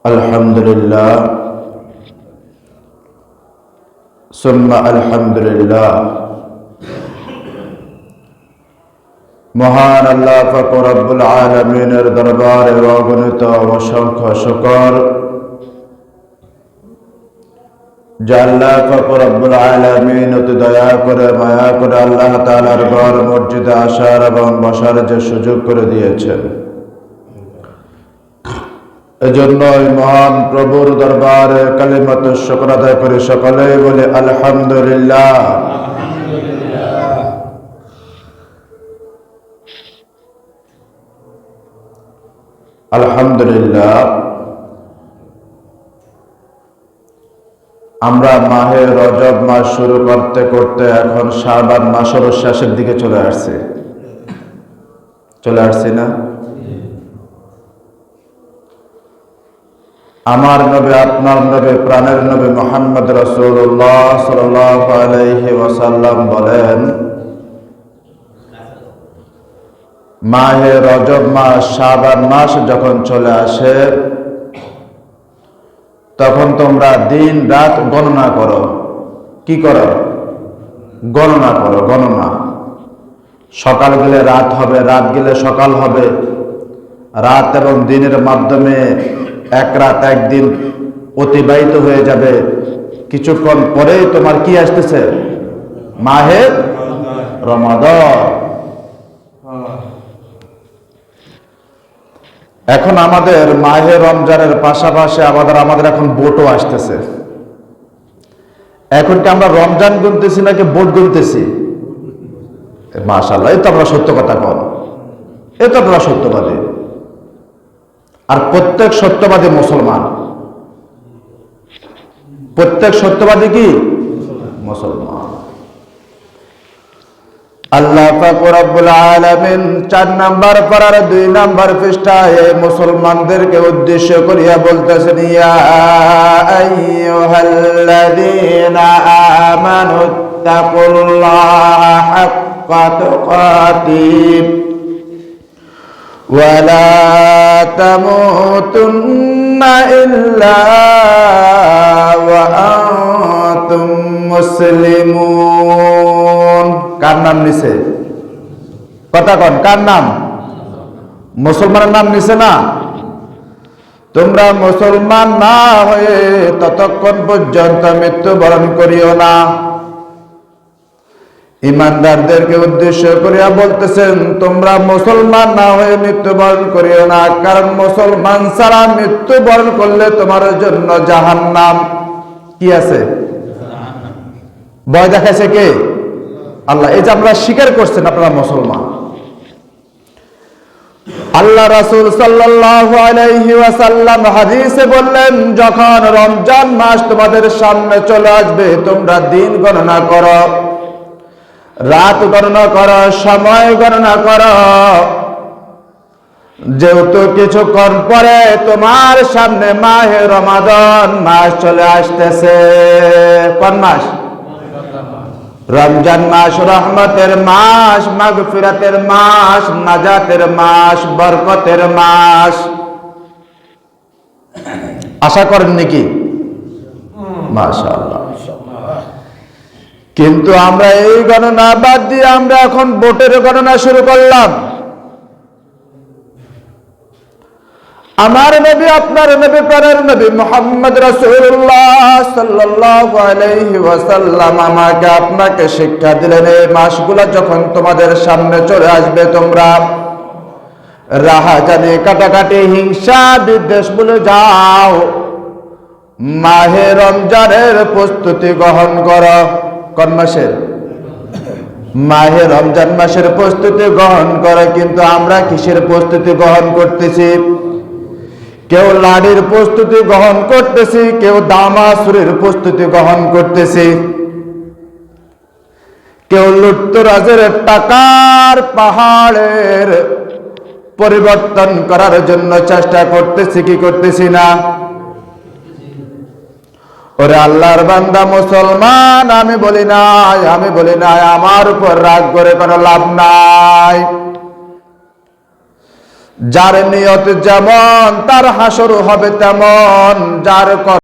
আলহামদুলিল্লাহ সুম্মা আলহামদুলিল্লাহ। মহান আল্লাহ পাক রব্বুল আলামিনের দরবারে অগণিত অসংখ্য শুকর যে আল্লাহ পাক রব্বুল আলামিন অতি দয়া করে মায়া করে আল্লাহ তাআলার ঘর মসজিদে আসার এবং বসার যে সুযোগ করে দিয়েছেন, এজন্য মহান প্রভুর দরবারে কালিমাত শুকর আদায় করে সকলে বলে আলহামদুলিল্লাহ। আলহামদুলিল্লাহ। আমরা মাহে রজব মাস শুরু করতে করতে এখন শাবান মাসের শেষের দিকে চলে আসছি না? আমার নবী, আপনার নবী, প্রাণের নবী মুহাম্মদ রাসূলুল্লাহ সাল্লাল্লাহু আলাইহি ওয়াসাল্লাম বলেন, মাহে রজব মাস শাবান মাস যখন চলে আসে তখন তোমরা দিন রাত গণনা করো। কি করো? গণনা করো। গণনা, সকাল গেলে রাত হবে, রাত গেলে সকাল হবে, রাত এবং দিনের মাধ্যমে এক রাত একদিন অতিবাহিত হয়ে যাবে। কিছুক্ষণ পরেই তোমার কি আসতেছে? মাহে রমাদান। এখন আমাদের মাহে রমজানের পাশাপাশি আমাদের এখন বোটও আসতেছে। এখন কি আমরা রমজান গুনতেছি নাকি বোট গুনতেছি? মাশাআল্লাহ, এই তো আমরা সত্য কথা কন, এই তো আমরা সত্যবাদী। আর প্রত্যেক সত্যবাদী মুসলমান, প্রত্যেক সত্যবাদী কি মুসলমান। আল্লাহ পাক রব্বুল আলামিন 4 নাম্বার পারার 2 নাম্বার পৃষ্ঠায় মুসলমানদেরকে উদ্দেশ্য করিয়া বলতেছেন, ইয়া আইয়ুহাল্লাযীনা আমানুত্তাকুল্লাহা হাক্কা তুকাতিহ ওয়া লা তামুতুন্না ইল্লা ওয়া আনতুম মুসলিমুন। কার নাম নিছে? কথা কন, কার নাম? মুসলমানের নাম নিছে না? তোমরা মুসলমান না হয়ে ততক্ষণ পর্যন্ত মৃত্যুবরণ করিও না। ইমানদারদেরকে উদ্দেশ্য করিয়া বলতেছেন, তোমরা মুসলমান না হয়ে মৃত্যুবরণ করিও না, কারণ মুসলমান ছাড়া মৃত্যুবরণ করলে তোমার জন্য জাহান্নাম। কি আছে? ভয় দেখাইছে কে? আল্লাহ। এই যে আমরা স্বীকার করছেন আপনারা মুসলমান। আল্লাহ রাসূল সাল্লাল্লাহু আলাইহি ওয়াসাল্লাম হাদিসে বললেন, যখন রমজান মাস তোমাদের সামনে চলে আসবে তোমরা দিন গণনা করো, রাত গণনা করো, সময় গণনা করো। যেহেতু কিছুক্ষণ পরে তোমার সামনে মাহে রমাদান মাস চলে আসতেছে। কোন মাস? রমজান মাস রহমতের মাস, মাগফিরাতের মাস, নাজাতের মাস, বরকতের মাস। আশা করেন নাকি? মাশাআল্লাহ। কিন্তু আমরা এই গণনা বাদ দিয়ে আমরা এখন বোটের গণনা শুরু করলাম। আমার নবী, আপনার নবী, প্রাণের নবী মুহাম্মদ রাসূলুল্লাহ সাল্লাল্লাহু আলাইহি ওয়াসাল্লাম আমাকে আপনাকে শিক্ষা দিলেন, এই মাসগুলো যখন তোমাদের সামনে চলে আসবে তোমরা রাহাজানি, কাটাকাটি, হিংসা, বিদ্বেষ ভুলে যাও। মাহে রমজানের প্রস্তুতি গ্রহণ করো। কোন মাসের? মাহে রমজান মাসের প্রস্তুতি গ্রহণ করো। কিন্তু আমরা কিসের প্রস্তুতি গ্রহণ করতেছি? কেউ লাড়ির প্রস্তুতি গ্রহণ করতেছি, কেউ দামাসুরের প্রস্তুতি গ্রহণ করতেছি, কেউ লুটতরাজের টাকার পাহাড়ের পরিবর্তন করার জন্য চেষ্টা করতেছি। কি করতেছি না? ওরে আল্লাহর বান্দা মুসলমান, আমি বলি নাই, আমার উপর রাগ করে কোনো লাভ নাই। যার নিয়ত যেমন তার হাসর হবে তেমন, যার